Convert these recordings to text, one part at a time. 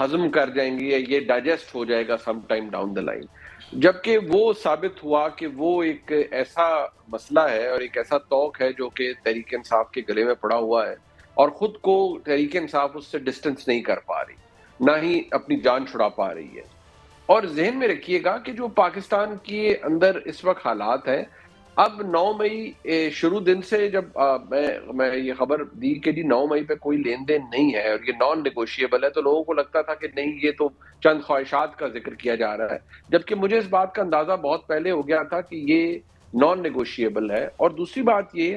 ہضم کر جائیں گے یا یہ ڈائجسٹ ہو جائے گا some time down the line, جبکہ وہ ثابت ہوا کہ وہ ایک ایسا مسئلہ ہے اور ایک ایسا توق ہے جو کہ تحریک انصاف کے گلے میں پڑا ہوا ہے، اور خود کو تحریک انصاف اس سے ڈسٹنس نہیں کر پا رہی، نہ ہی اپنی جان چھڑا پا رہی ہے۔ اور ذہن میں رکھیے گا کہ جو پاکستان کے اندر اس وقت حالات ہیں، اب 9 مئی شروع دن سے جب میں یہ خبر دی کہ جی 9 مئی پہ کوئی لین دین نہیں ہے اور یہ نان نیگوشیبل ہے، تو لوگوں کو لگتا تھا کہ نہیں یہ تو چند خواہشات کا ذکر کیا جا رہا ہے، جبکہ مجھے اس بات کا اندازہ بہت پہلے ہو گیا تھا کہ یہ نان نیگوشیبل ہے۔ اور دوسری بات یہ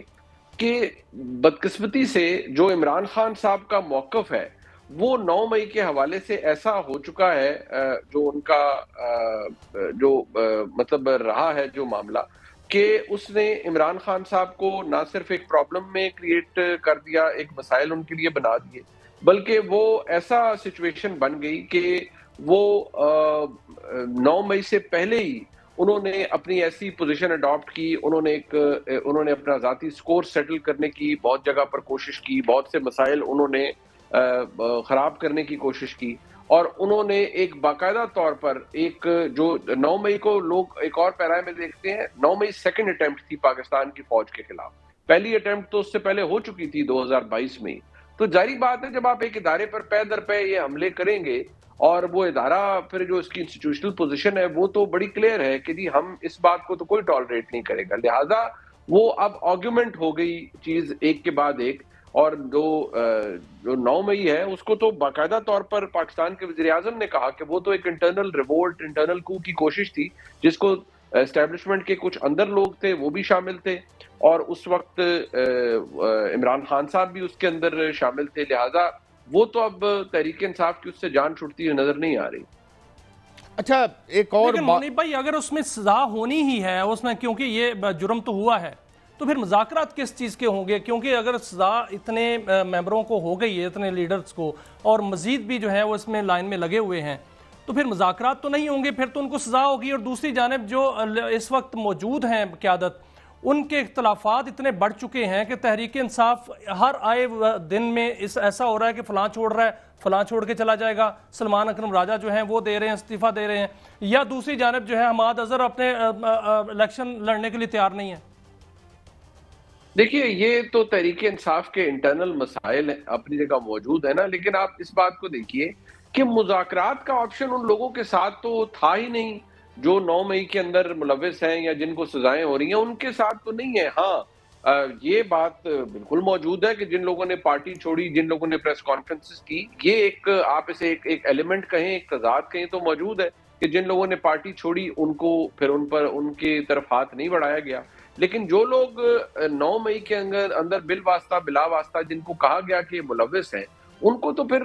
کہ بدقسمتی سے جو عمران خان صاحب کا موقف ہے وہ 9 مئی کے حوالے سے ایسا ہو چکا ہے، جو ان کا جو مطلب رہا ہے جو معاملہ، کہ اس نے عمران خان صاحب کو نہ صرف ایک پرابلم میں کریٹ کر دیا، ایک مسائل ان کے لیے بنا دیے، بلکہ وہ ایسا سچویشن بن گئی کہ وہ 9 مئی سے پہلے ہی انہوں نے اپنی ایسی پوزیشن اڈاپٹ کی، انہوں نے اپنا ذاتی سکور سیٹل کرنے کی بہت جگہ پر کوشش کی، بہت سے مسائل انہوں نے خراب کرنے کی کوشش کی، اور انہوں نے ایک باقاعدہ طور پر ایک جو 9 مئی کو لوگ ایک اور پیرائے میں دیکھتے ہیں، 9 مئی سیکنڈ اٹیمپٹ تھی پاکستان کی فوج کے خلاف، پہلی اٹیمپٹ تو اس سے پہلے ہو چکی تھی 2022 میں۔ تو ظاہری بات ہے جب آپ ایک ادارے پر پے در پے یہ حملے کریں گے، اور وہ ادارہ پھر جو اس کی انسٹیٹیوشنل پوزیشن ہے وہ تو بڑی کلیئر ہے کہ جی ہم اس بات کو تو کوئی ٹالریٹ نہیں کرے گا، لہٰذا وہ اب آرگیومنٹ ہو گئی چیز ایک کے بعد ایک، اور جو 9 مئی ہے اس کو تو باقاعدہ طور پر پاکستان کے وزیر اعظم نے کہا کہ وہ تو ایک انٹرنل ریوولٹ، انٹرنل کو کی کوشش تھی، جس کو اسٹیبلشمنٹ کے کچھ اندر لوگ تھے وہ بھی شامل تھے، اور اس وقت عمران خان صاحب بھی اس کے اندر شامل تھے، لہٰذا وہ تو اب تحریک انصاف کی اس سے جان چھوٹتی ہوئی نظر نہیں آ رہی۔ اچھا ایک اور لیکن منیب بھائی اگر اس میں سزا ہونی ہی ہے اس میں، کیونکہ یہ جرم تو ہوا ہے، تو پھر مذاکرات کس چیز کے ہوں گے؟ کیونکہ اگر سزا اتنے ممبروں کو ہو گئی ہے، اتنے لیڈرز کو، اور مزید بھی جو ہے وہ اس میں لائن میں لگے ہوئے ہیں، تو پھر مذاکرات تو نہیں ہوں گے، پھر تو ان کو سزا ہوگی۔ اور دوسری جانب جو اس وقت موجود ہیں قیادت، ان کے اختلافات اتنے بڑھ چکے ہیں کہ تحریک انصاف ہر آئے دن میں ایسا ہو رہا ہے کہ فلاں چھوڑ رہا ہے، فلاں چھوڑ کے چلا جائے گا، سلمان اکرم راجہ جو ہیں وہ دے رہے ہیں، استعفیٰ دے رہے ہیں، یا دوسری جانب جو ہے حماد اظہر اپنے الیکشن لڑنے کے لیے تیار نہیں ہے۔ دیکھیے یہ تو تحریک انصاف کے انٹرنل مسائل اپنی جگہ موجود ہے نا، لیکن آپ اس بات کو دیکھیے کہ مذاکرات کا آپشن ان لوگوں کے ساتھ تو تھا ہی نہیں جو 9 مئی کے اندر ملوث ہیں یا جن کو سزائیں ہو رہی ہیں، ان کے ساتھ تو نہیں ہے۔ ہاں یہ بات بالکل موجود ہے کہ جن لوگوں نے پارٹی چھوڑی، جن لوگوں نے پریس کانفرنسز کی، یہ ایک آپ اسے ایک ایلیمنٹ کہیں، ایک تضاد کہیں تو موجود ہے کہ جن لوگوں نے پارٹی چھوڑی ان کو پھر ان کی طرف ہاتھ نہیں بڑھایا گیا، لیکن جو لوگ 9 مئی کے اندر بالواسطہ بلا واسطہ جن کو کہا گیا کہ ملوث ہیں، ان کو تو پھر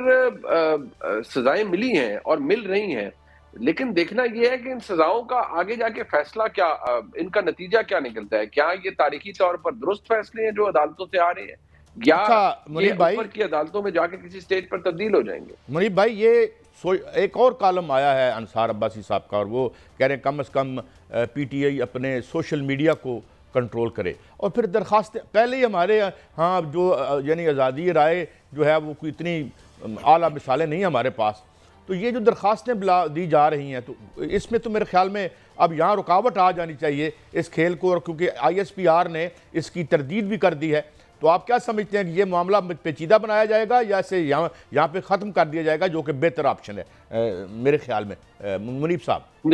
سزائیں ملی ہیں اور مل رہی ہیں، لیکن دیکھنا یہ ہے کہ ان سزاؤں کا آگے جا کے فیصلہ کیا، ان کا نتیجہ کیا نکلتا ہے، کیا یہ تاریخی طور پر درست فیصلے ہیں جو عدالتوں سے آ رہے ہیں، یا یہ اوپر کی عدالتوں میں جا کے کسی سٹیج پر تبدیل ہو جائیں گے؟ منیب بھائی یہ ایک اور کالم آیا ہے انصار عباسی صاحب کا، اور وہ کہہ رہے ہیں کم از کم پی ٹی آئی اپنے سوشل میڈیا کو کنٹرول کرے، اور پھر درخواستیں پہلے ہی ہمارے ہاں جو یعنی آزادی رائے جو ہے وہ کوئی اتنی اعلیٰ مثالیں نہیں ہمارے پاس، تو یہ جو درخواستیں دی جا رہی ہیں تو اس میں تو میرے خیال میں اب یہاں رکاوٹ آ جانی چاہیے اس کھیل کو، اور کیونکہ آئی ایس پی آر نے اس کی تردید بھی کر دی ہے، تو آپ کیا سمجھتے ہیں کہ یہ معاملہ پیچیدہ بنایا جائے گا یا اسے یہاں پہ ختم کر دیا جائے گا، جو کہ بہتر آپشن ہے میرے خیال میں؟ منیب صاحب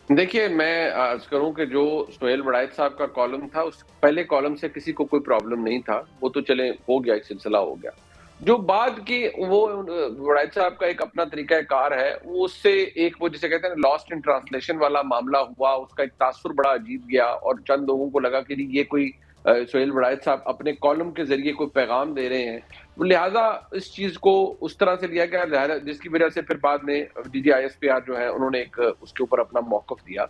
دیکھیے میں عرض کروں کہ جو سہیل وڑائچ صاحب کا کالم تھا، اس پہلے کالم سے کسی کو کوئی پرابلم نہیں تھا، وہ تو چلے ہو گیا، ایک سلسلہ ہو گیا۔ جو بعد کی وہ وڑائچ صاحب کا ایک اپنا طریقہ کار ہے، وہ اس سے ایک وہ جسے کہتے ہیں لاسٹ ان ٹرانسلیشن والا معاملہ ہوا، اس کا ایک تاثر بڑا عجیب گیا، اور چند لوگوں کو لگا کہ یہ کوئی سہیل وڑائچ صاحب اپنے کالم کے ذریعے کوئی پیغام دے رہے ہیں، لہٰذا اس چیز کو اس طرح سے لیا گیا، جس کی وجہ سے پھر بعد میں D G I S P R جو ہے انہوں نے ایک اس کے اوپر اپنا موقف دیا۔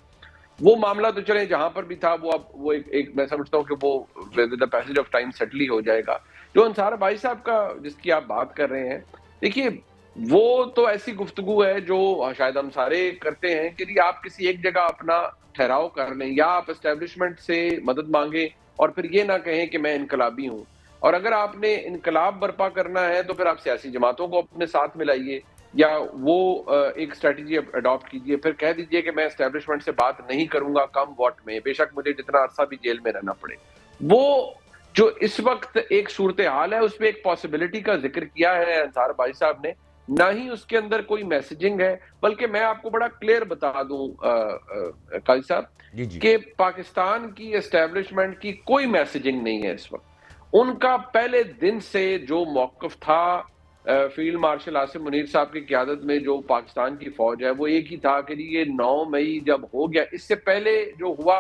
وہ معاملہ تو چلیں جہاں پر بھی تھا، وہ اب وہ ایک میں سمجھتا ہوں کہ وہ with the passage of time settle ہی ہو جائے گا۔ جو انصار بھائی صاحب کا جس کی آپ بات کر رہے ہیں، دیکھیے وہ تو ایسی گفتگو ہے جو شاید ہم سارے کرتے ہیں کہ آپ کسی ایک جگہ اپنا ٹھہراؤ کر لیں، یا آپ اسٹیبلشمنٹ سے مدد مانگیں اور پھر یہ نہ کہیں کہ میں انقلابی ہوں، اور اگر آپ نے انقلاب برپا کرنا ہے تو پھر آپ سیاسی جماعتوں کو اپنے ساتھ ملائیے، یا وہ ایک اسٹریٹجی اڈاپٹ کیجئے، پھر کہہ دیجئے کہ میں اسٹیبلشمنٹ سے بات نہیں کروں گا کم واٹ میں، بے شک مجھے جتنا عرصہ بھی جیل میں رہنا پڑے. وہ جو اس وقت ایک صورتحال ہے اس پہ ایک پاسبلٹی کا ذکر کیا ہے انصار بھائی صاحب نے، نہ ہی اس کے اندر کوئی میسیجنگ ہے، بلکہ میں آپ کو بڑا کلیئر بتا دوں قاضی صاحب کہ پاکستان کی اسٹیبلشمنٹ کی کوئی میسیجنگ نہیں ہے اس وقت. ان کا پہلے دن سے جو موقف تھا فیلڈ مارشل عاصم منیر صاحب کی قیادت میں جو پاکستان کی فوج ہے، وہ ایک ہی تھا کہ یہ 9 مئی جب ہو گیا، اس سے پہلے جو ہوا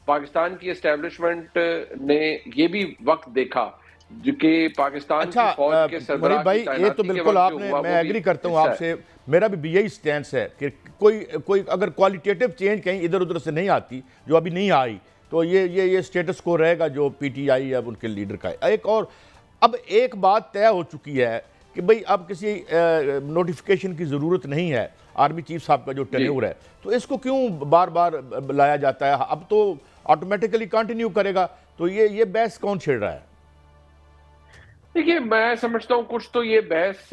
پاکستان کی اسٹیبلشمنٹ نے یہ بھی وقت دیکھا جو کہ پاکستان کی فوج کے سربراہ بھائی یہ تو بالکل آپ نے، میں ایگری کرتا ہوں آپ سے، میرا بھی یہی سٹینس ہے کہ کوئی اگر کوالٹیٹیو چینج کہیں ادھر ادھر سے نہیں آتی، جو ابھی نہیں آئی، تو یہ سٹیٹس کو رہے گا جو پی ٹی آئی اب ان کے لیڈر کا ہے. اب ایک بات طے ہو چکی ہے کہ بھئی اب کسی نوٹیفیکیشن کی ضرورت نہیں ہے آرمی چیف صاحب کا جو ٹینیور ہے، تو اس کو کیوں بار بار لایا جاتا ہے؟ اب تو آٹومیٹیکلی کنٹینیو کرے گا، تو یہ بحث کون چھیڑ رہا ہے؟ دیکھیے میں سمجھتا ہوں کچھ تو یہ بحث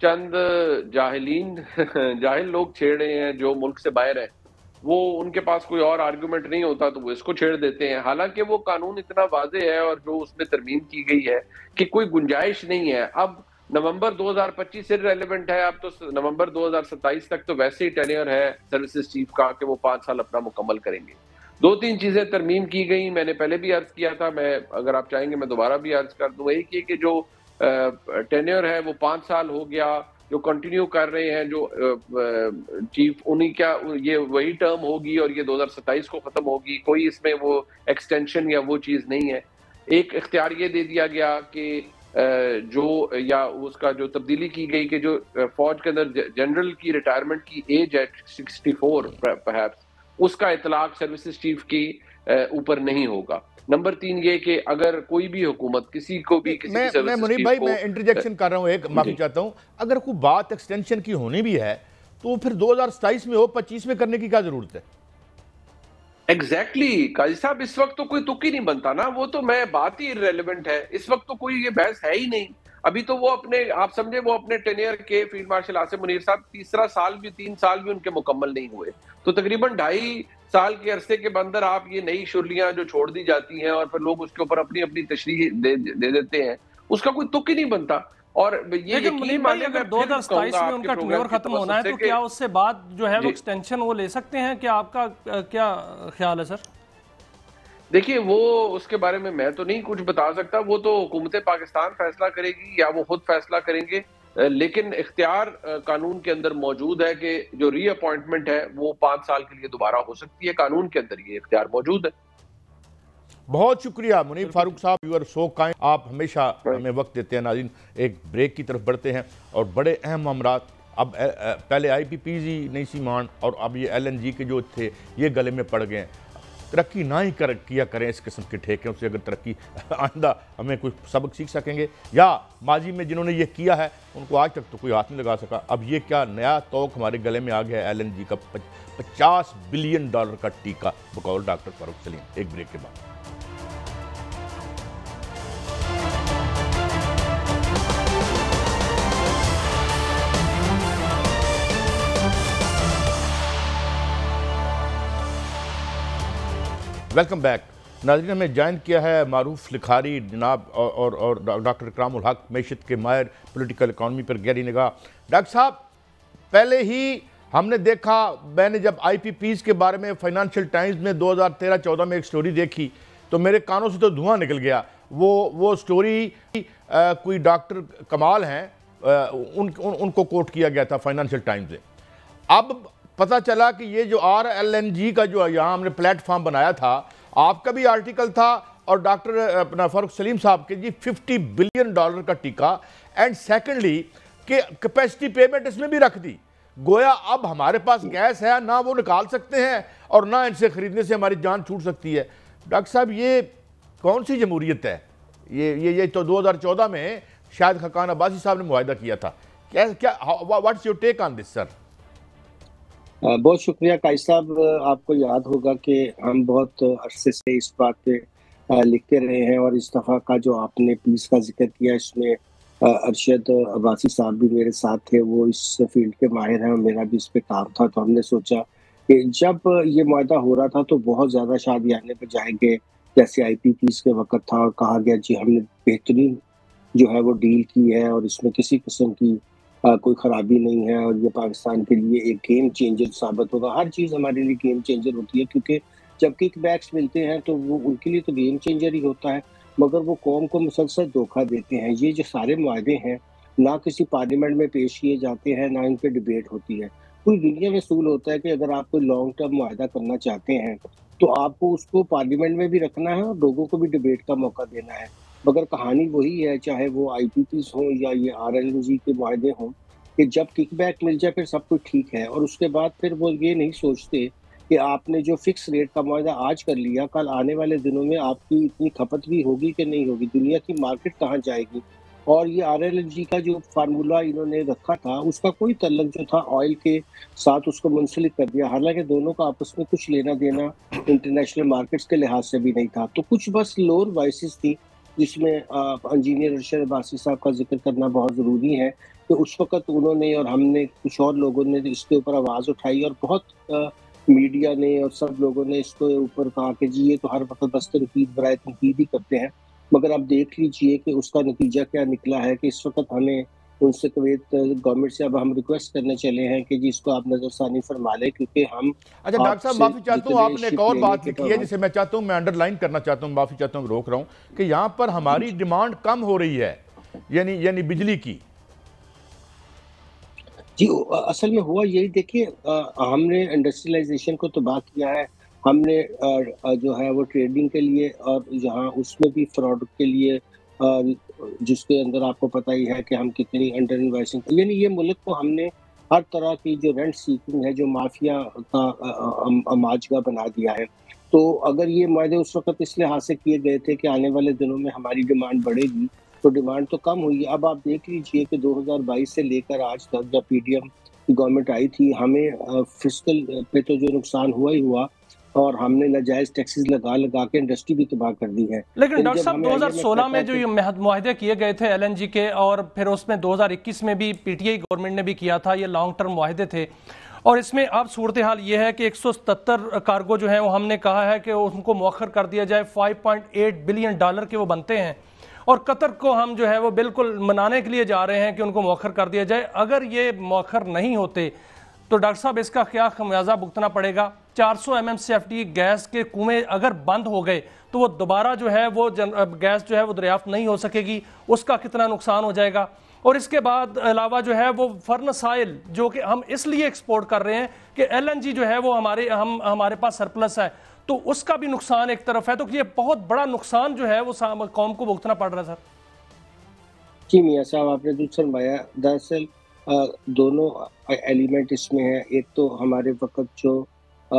چند جاہل لوگ چھیڑ رہے ہیں جو ملک سے باہر ہیں، وہ ان کے پاس کوئی اور آرگومنٹ نہیں ہوتا تو وہ اس کو چھیڑ دیتے ہیں. حالانکہ وہ قانون اتنا واضح ہے اور جو اس میں ترمیم کی گئی ہے کہ کوئی گنجائش نہیں ہے. اب نومبر 2025 سے ریلیونٹ ہے، اب تو نومبر 2027 تک تو ویسے ہی ٹینیور ہے سروسز چیف کا کہ وہ 5 سال اپنا مکمل کریں گے. 2-3 چیزیں ترمیم کی گئی، میں نے پہلے بھی عرض کیا تھا، میں اگر آپ چاہیں گے میں دوبارہ بھی عرض کر دوں. ایک یہ کہ جو ٹینیور ہے وہ 5 سال ہو گیا، جو کنٹینیو کر رہے ہیں جو چیف، انہی کا یہ وہی ٹرم ہوگی اور یہ 2027 کو ختم ہوگی، کوئی اس میں وہ ایکسٹینشن یا وہ چیز نہیں ہے. ایک اختیار یہ دے دیا گیا کہ جو یا اس کا جو تبدیلی کی گئی کہ جو فوج کے اندر جنرل کی ریٹائرمنٹ کی ایج ہے 64 پرہیپس، اس کا اطلاق سروسز چیف کی اوپر نہیں ہوگا. نمبر 3 یہ کہ اگر کوئی بھی حکومت کسی کو بھی کسی میں منیب بھائی میں انٹرجیکشن کر رہا ہوں، ایک معافی چاہتا ہوں، اگر کوئی بات ایکسٹینشن کی ہونی بھی ہے تو پھر 2027 میں ہو، 25 میں کرنے کی کیا ضرورت ہے؟ ایگزیکٹلی قاضی صاحب، اس وقت تو کوئی تک ہی نہیں بنتا نا، وہ تو میں بات ہی ریلیونٹ ہے، اس وقت تو کوئی یہ بحث ہے ہی نہیں. ابھی تو وہ اپنے آپ سمجھے وہ اپنے ٹینیئر کے فیلڈ مارشل عاصم منیر صاحب 3 سال بھی ان کے مکمل نہیں ہوئے، تو تقریباً 2.5 سال کے عرصے کے اندر آپ یہ نئی شرلیاں جو چھوڑ دی جاتی ہیں اور پھر لوگ اس کے اوپر اپنی اپنی تشریح دے دیتے ہیں، اس کا کوئی تک ہی نہیں بنتا. اور یہ لیکن بھائی اگر 2027 میں ان کا ٹینیور ختم ہونا ہے تو کیا اس سے بعد جو ہے وہ ایکسٹینشن وہ لے سکتے ہیں؟ کیا آپ کا کیا خیال ہے سر؟ دیکھیے وہ اس کے بارے میں تو نہیں کچھ بتا سکتا، وہ تو حکومت پاکستان فیصلہ کرے گی یا وہ خود فیصلہ کریں گے، لیکن اختیار قانون کے اندر موجود ہے کہ جو ری اپوائنٹمنٹ ہے وہ 5 سال کے لیے دوبارہ ہو سکتی ہے، قانون کے اندر یہ اختیار موجود ہے. بہت شکریہ منیب فاروق صاحب، یو آر سو کائنڈ، آپ ہمیشہ ہمیں وقت دیتے ہیں. ناظرین ایک بریک کی طرف بڑھتے ہیں اور بڑے اہم معاملات، اب پہلے آئی پی پیز ہی نہیں سی مان اور اب یہ ایل این جی کے جو تھے یہ گلے میں پڑ گئے ہیں. ترقی نہ ہی کیا کریں اس قسم کے ٹھیکوں سے، اگر ترقی آئندہ ہمیں کوئی سبق سیکھ سکیں گے، یا ماضی میں جنہوں نے یہ کیا ہے ان کو آج تک تو کوئی ہاتھ نہیں لگا سکا. اب یہ کیا نیا توق ہمارے گلے میں آ گیا ہے ایل این جی کا $50 بلین کا ٹیکہ بقول ڈاکٹر فاروق سلیم. ایک بریک کے بعد ویلکم بیک. ناظرین ہمیں جوائن کیا ہے معروف لکھاری جناب اور ڈاکٹر اکرام الحق، معیشت کے ماہر، پولیٹیکل اکانومی پر گہری نگاہ. ڈاکٹر صاحب پہلے ہی ہم نے دیکھا، میں نے جب آئی پی پیز کے بارے میں فائنانشل ٹائمز میں 2013-14 میں ایک سٹوری دیکھی تو میرے کانوں سے تو دھواں نکل گیا. وہ سٹوری کوئی ڈاکٹر کمال ہیں ان کو کوٹ کیا گیا تھا فائنانشل ٹائمز میں. اب پتہ چلا کہ یہ جو RLNG کا جو یہاں ہم نے پلیٹ فارم بنایا تھا، آپ کا بھی آرٹیکل تھا اور ڈاکٹر اپنا فاروق سلیم صاحب کے جی $50 بلین کا ٹیکہ، اینڈ سیکنڈلی کہ کیپیسٹی پیمنٹ اس میں بھی رکھ دی. گویا اب ہمارے پاس گیس ہے، نہ وہ نکال سکتے ہیں اور نہ ان سے خریدنے سے ہماری جان چھوٹ سکتی ہے. ڈاکٹر صاحب یہ کون سی جمہوریت ہے؟ یہ تو 2014 میں شاید خاقان عباسی صاحب نے معاہدہ کیا تھا. واٹس یور ٹیک آن دس سر؟ بہت شکریہ قائد صاحب. آپ کو یاد ہوگا کہ ہم بہت عرصے سے اس بات پہ لکھتے رہے ہیں، اور اس دفعہ کا جو آپ نے پیس کا ذکر کیا اس میں ارشد عباسی صاحب بھی میرے ساتھ تھے، وہ اس فیلڈ کے ماہر ہیں اور میرا بھی اس پہ کام تھا، تو ہم نے سوچا کہ جب یہ معاہدہ ہو رہا تھا تو بہت زیادہ شادیانے پہ جائیں گے، جیسے آئی پی پیز کے وقت تھا، اور کہا گیا جی ہم نے بہترین جو ہے وہ ڈیل کی ہے اور اس میں کسی قسم کی کوئی خرابی نہیں ہے، اور یہ پاکستان کے لیے ایک گیم چینجر ثابت ہوگا۔ ہر چیز ہمارے لیے گیم چینجر ہوتی ہے، کیونکہ جب کک بیکس ملتے ہیں تو وہ ان کے لیے تو گیم چینجر ہی ہوتا ہے، مگر وہ قوم کو مسلسل دھوکہ دیتے ہیں۔ یہ جو سارے معاہدے ہیں نہ کسی پارلیمنٹ میں پیش کیے جاتے ہیں، نہ ان پہ ڈیبیٹ ہوتی ہے۔ پوری دنیا میں اصول ہوتا ہے کہ اگر آپ کوئی لانگ ٹرم معاہدہ کرنا چاہتے ہیں تو آپ کو اس کو پارلیمنٹ میں بھی رکھنا ہے اور لوگوں کو بھی ڈیبیٹ کا موقع دینا ہے، مگر کہانی وہی ہے، چاہے وہ آئی پی پیز ہوں یا یہ آر ایل این جی کے معاہدے ہوں، کہ جب کک بیک مل جائے پھر سب کچھ ٹھیک ہے، اور اس کے بعد پھر وہ یہ نہیں سوچتے کہ آپ نے جو فکس ریٹ کا معاہدہ آج کر لیا، کل آنے والے دنوں میں آپ کی اتنی کھپت بھی ہوگی کہ نہیں ہوگی، دنیا کی مارکیٹ کہاں جائے گی۔ اور یہ آر ایل این جی کا جو فارمولہ انہوں نے رکھا تھا اس کا کوئی تعلق جو تھا آئل کے ساتھ اس کو منسلک کر دیا، حالانکہ دونوں کا آپس میں کچھ لینا دینا انٹرنیشنل مارکیٹس کے لحاظ سے بھی نہیں تھا۔ تو کچھ بس لور وائسز تھی جس میں انجینئر ارشد عباسی صاحب کا ذکر کرنا بہت ضروری ہے، کہ اس وقت انہوں نے اور ہم نے کچھ اور لوگوں نے اس کے اوپر آواز اٹھائی، اور بہت میڈیا نے اور سب لوگوں نے اس کے اوپر کہا کہ جی یہ تو ہر وقت بس تنقید برائے تنقید ہی کرتے ہیں، مگر اب دیکھ لیجئے کہ اس کا نتیجہ کیا نکلا ہے، کہ اس وقت ہمیں ان سے کویت گورنمنٹ سے اب ہم ریکویسٹ کرنے چلے ہیں کہ جی اس کو آپ نظر ثانی فرما لیں، کیونکہ ہم اچھا ڈاکٹر صاحب معافی چاہتا ہوں، آپ نے ایک اور بات لکھی ہے جتنے جسے میں چاہتا ہوں میں انڈر لائن کرنا چاہتا ہوں، معافی چاہتا ہوں روک رہا ہوں، کہ یہاں پر ہماری ڈیمانڈ کم ہو رہی ہے، یعنی بجلی کی۔ جی اصل میں ہوا یہی، دیکھیے ہم نے انڈسٹریلائزیشن کو تباہ کیا ہے، ہم نے جو ہے وہ ٹریڈنگ کے لیے اور جہاں اس میں بھی فراڈ کے لیے جس کے اندر آپ کو پتہ ہی ہے کہ ہم کتنی انڈر انویسٹنگ، یعنی یہ ملک کو ہم نے ہر طرح کی جو رینٹ سیکنگ ہے، جو مافیا کا ماجگا بنا دیا ہے۔ تو اگر یہ معاہدے اس وقت اس لحاظ سے کیے گئے تھے کہ آنے والے دنوں میں ہماری ڈیمانڈ بڑھے گی، تو ڈیمانڈ تو کم ہوئی ہے۔ اب آپ دیکھ لیجئے کہ 2022 سے لے کر آج تک جب پی ڈی ایم کی گورنمنٹ آئی تھی، ہمیں فسکل پہ تو جو نقصان ہوا ہی ہوا، اور ہم نے ناجائز ٹیکسز لگا کے انڈسٹری بھی تباہ کر دی ہے۔ لیکن ڈاکٹر صاحب 2016 میں جو یہ معاہدے کیے گئے تھے ایل این جی کے، اور پھر اس میں 2021 میں بھی پی ٹی آئی گورنمنٹ نے بھی کیا تھا، یہ لانگ ٹرم معاہدے تھے، اور اس میں اب صورتحال یہ ہے کہ 177 کارگو جو ہیں وہ ہم نے کہا ہے کہ ان کو مؤخر کر دیا جائے، $5.8 بلین کے وہ بنتے ہیں، اور قطر کو ہم جو ہے وہ بالکل منانے کے لیے جا رہے ہیں کہ ان کو مؤخر کر دیا جائے۔ اگر یہ مؤخر نہیں ہوتے تو ڈاکٹر صاحب اس کا کیا خمیازہ بھگتنا پڑے گا؟ 400 MMCFD گیس کے کنویں اگر بند ہو گئے تو وہ دوبارہ جو ہے وہ گیس جو ہے وہ دریافت نہیں ہو سکے گی، اس کا کتنا نقصان ہو جائے گا؟ اور اس کے بعد علاوہ جو ہے وہ فرنس آئل جو کہ ہم اس لیے ایکسپورٹ کر رہے ہیں کہ ایل این جی جو ہے وہ ہمارے پاس سرپلس ہے، تو اس کا بھی نقصان ایک طرف ہے، تو یہ بہت بڑا نقصان جو ہے وہ قوم کو بھگتنا پڑ رہا ہے۔ سر جی میاں صاحب آپ نے درست فرمایا، دراصل دونوں ایلیمنٹ اس میں ہیں۔ ایک تو ہمارے وقت جو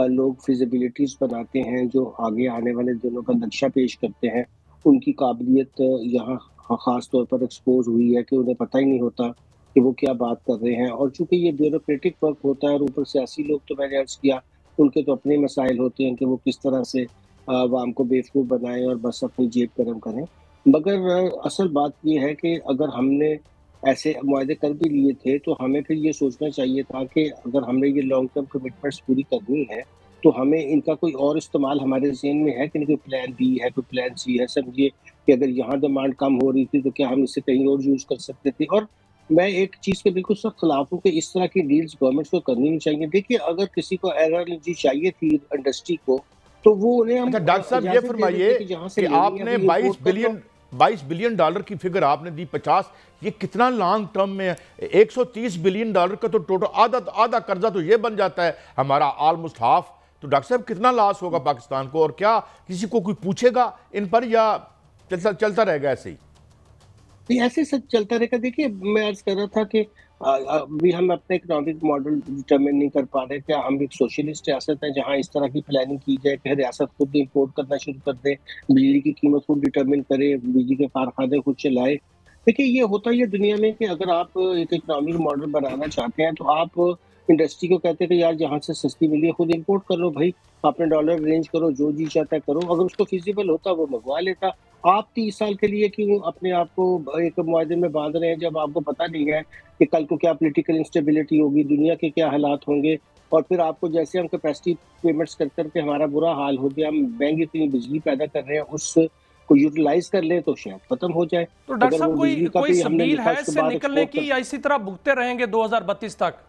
لوگ فیزیبلٹیز بناتے ہیں، جو آگے آنے والے دنوں کا نقشہ پیش کرتے ہیں، ان کی قابلیت یہاں خاص طور پر ایکسپوز ہوئی ہے کہ انہیں پتہ ہی نہیں ہوتا کہ وہ کیا بات کر رہے ہیں، اور چونکہ یہ بیوروکریٹک ورک ہوتا ہے اور اوپر سیاسی لوگ تو میں نے عرض کیا ان کے تو اپنے مسائل ہوتے ہیں کہ وہ کس طرح سے عوام کو بیوقوف بنائیں اور بس اپنی جیب گرم کریں، مگر اصل بات یہ ہے کہ اگر ہم نے ایسے معاہدے کر بھی لیے تھے تو ہمیں پھر یہ سوچنا چاہیے تھا کہ اگر ہم نے یہ لانگ ٹرم کمٹمنٹس پوری کرنی ہے تو ہمیں ان کا کوئی اور استعمال ہمارے ذہن میں ہے کہ نہیں، کوئی پلان بی ہے، کوئی پلان سی ہے۔ سمجھیے کہ اگر یہاں ڈیمانڈ کم ہو رہی تھی تو کیا ہم اسے کہیں اور یوز کر سکتے تھے؟ اور میں ایک چیز کے بالکل سخت خلاف ہوں کہ اس طرح کی ڈیلز گورنمنٹس کو کرنی نہیں چاہیے۔ دیکھیے اگر کسی کو ایلرجی چاہیے تھی انڈسٹری کو تو وہ انہیں ہم اچھا ڈاکٹر صاحب یہ فرمائیے کہ آپ نے 22 بلین ڈالر کی فگر آپ نے دی، 50 یہ کتنا لانگ ٹرم میں ہے؟ 130 بلین ڈالر کا تو ٹوٹل آدھا قرضہ تو یہ بن جاتا ہے ہمارا آلموسٹ ہاف، تو ڈاکٹر صاحب کتنا لاس ہوگا پاکستان کو، اور کیا کسی کو کوئی پوچھے گا ان پر یا چلتا رہے گا ایسے ہی؟ ایسے سب چلتا رہے گا۔ دیکھیے میں عرض کر رہا تھا کہ ابھی ہم اپنے اکنامک ماڈل ڈٹرمن نہیں کر پا رہے، کیا ہم ایک سوشلسٹ ریاست ہیں جہاں اس طرح کی پلاننگ کی جائے کہ ریاست خود امپورٹ کرنا شروع کر دے، بجلی کی قیمت خود ڈٹرمن کرے، بجلی کے کارخانے خود چلائے؟ دیکھیے یہ ہوتا ہی ہے دنیا میں کہ اگر آپ ایک اکنامک ماڈل بنانا چاہتے ہیں تو آپ انڈسٹری کو کہتے ہیں کہ یار جہاں سے سستی ملی ہے خود امپورٹ کر لو بھائی، اپنے ڈالر ارینج کرو، جو جی چاہتا ہے کرو، اگر اس کو فیزیبل ہوتا وہ منگوا لیتا، آپ 30 سال کے لیے کیوں اپنے آپ کو ایک معاہدے میں باندھ رہے ہیں جب آپ کو پتہ نہیں ہے کہ کل کو کیا پولیٹیکل انسٹیبلٹی ہوگی، دنیا کے کیا حالات ہوں گے، اور پھر آپ کو جیسے ہم کیپیسٹی پیمنٹس کر کے ہمارا برا حال ہو گیا، ہم مہنگی اتنی بجلی پیدا کر رہے ہیں، اس کو یوٹیلائز کر لیں تو شاید ختم ہو جائے۔ تو ڈاکٹر اگر وہ صاحب بجلی کا کوئی بھی ہم نے سبیل لکھا ہے اس اس کے سے بعد نکلنے ایکسپورٹ کی، یا اسی طرح بھگتے رہیں گے 2032 تک؟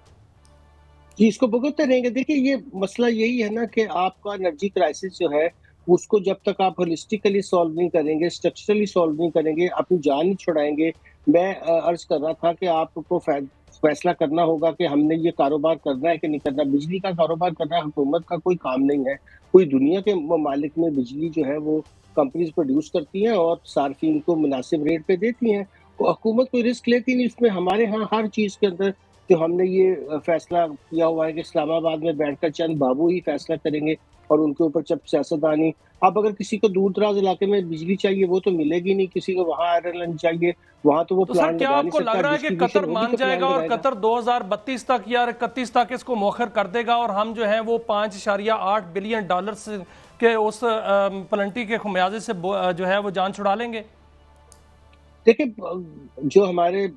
جی اس کو بھگتتے رہیں گے۔ دیکھیں یہ مسئلہ یہی ہے نا کہ آپ کا انرجی کرائسس جو ہے اس کو جب تک آپ ہولسٹیکلی سالو نہیں کریں گے، اسٹرکچرلی سالو نہیں کریں گے، اپنی جان نہیں چھڑائیں گے۔ میں عرض کر رہا تھا کہ آپ کو فیصلہ کرنا ہوگا کہ ہم نے یہ کاروبار کرنا ہے کہ نہیں کرنا۔ بجلی کا کاروبار کرنا حکومت کا کوئی کام نہیں ہے۔ کوئی دنیا کے ممالک میں بجلی جو ہے وہ کمپنیز پروڈیوس کرتی ہیں اور صارفین کو مناسب ریٹ پہ دیتی ہیں، حکومت کوئی رسک لیتی نہیں اس میں۔ ہمارے ہاں ہر چیز کے اندر جو ہم نے یہ فیصلہ کیا ہوا ہے کہ اسلام آباد میں بیٹھ کر چند بابو ہی فیصلہ کریں گے اور ان کے اوپر جب سیاستدانی، اب اگر کسی کو دور دراز علاقے میں بجلی چاہیے وہ تو ملے گی نہیں، کسی کو وہاں آئرن لائن چاہیے وہاں تو وہ تو سر پلانٹ کیا لگا آپ نہیں کو لگ سکتا، رہا ہے کہ ڈسٹریبیوشن قطر وہ بھی مان تو جائے پلان گا اور لگائے گا۔ قطر 2032 تک یا 31 تک اس کو مؤخر کر دے گا اور ہم جو ہیں وہ $5.8 بلین کے اس پلنٹی کے خمیازے سے جو ہے وہ جان چھڑا لیں گے؟ دیکھیں جو ہمارے